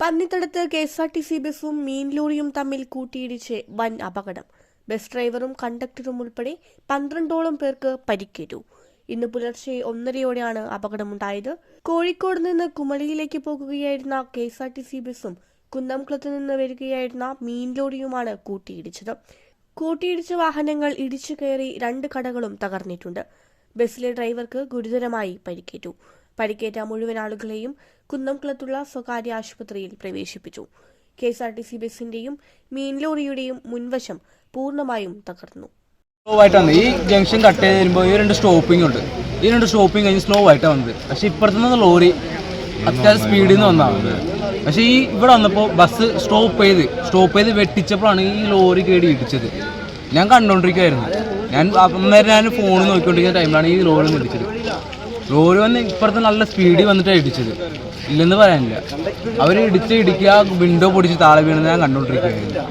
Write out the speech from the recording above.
പന്നിത്തടത്ത് KSRTC ബസും മീൻ ലോറിയും തമ്മിൽ കൂട്ടിയിടിച്ച് വൻ അപകടം. ബസ് ഡ്രൈവറും കണ്ടക്ടറും ഉൾപ്പെടെ 12ഓളം പേർക്ക് പരിക്കേറ്റു. ഇന്ന് പുലർച്ചെ 1:30-യോടെയാണ് അപകടമുണ്ടായത്. കോഴിക്കോട് നിന്ന് കുമളിയിലേക്ക് പോകുകയായിരുന്ന KSRTC ബസും കുന്നംകുളത്ത് നിന്ന് വരികയായിരുന്ന മീൻ ലോറിയുമാണ് കൂട്ടിയിടിച്ചത്. കൂട്ടിയിടിച്ച വാഹനങ്ങൾ ഇടിച്ചു കയറി 2 കടകളും തകർന്നിട്ടുണ്ട്. ബസ്സിലെ ഡ്രൈവർക്ക് ഗുരുതരമായി പരിക്കേറ്റു. പരിക്കേറ്റ മുഴുവൻ ആളുകളെയും കുന്നംകുളത്തുള്ള സ്വകാര്യ ആശുപത്രിയിൽ പ്രവേശിപ്പിച്ചു. KSRTC ബസിന്റെയും മീൻ ലോറിയുടെയും മുൻവശം പൂർണ്ണമായും തകർന്നു. ഈ ജംഗ്ഷൻ കട്ട് ചെയ്ത് വരുമ്പോൾ ഈ 2 സ്റ്റോപ്പിംഗ് ഉണ്ട്. ഈ 2 സ്റ്റോപ്പിംഗ് കഴിഞ്ഞ് സ്ലോ ആയിട്ടാണ് വന്നത്. പക്ഷെ ഇപ്പുറത്തുനിന്ന് ലോറി അത്യാവശ്യം സ്പീഡിൽ നിന്ന് വന്നതാണ്. പക്ഷേ ഇവിടെ വന്നപ്പോൾ ബസ് സ്റ്റോപ്പ് ചെയ്ത് വെട്ടിച്ചപ്പോഴാണ് ഈ ലോറി കേടി ഇടിച്ചത്. ഞാൻ കണ്ടുകൊണ്ടിരിക്കുകയായിരുന്നു. ഞാൻ ഫോൺ നോക്കിക്കൊണ്ടിരിക്കുന്ന ടൈമിലാണ് ഈ ലോറി ഇടിച്ചത്. ലോറി വന്ന് ഇപ്പുറത്ത് നല്ല സ്പീഡിൽ വന്നിട്ടാണ് ഇടിച്ചത്. ഇല്ലെന്ന് പറയാനില്ല. അവർ ഇടിക്കുക വിൻഡോ പൊടിച്ച് താഴെ വീണെന്ന് ഞാൻ കണ്ടുകൊണ്ടിരിക്കുകയായിരുന്നു.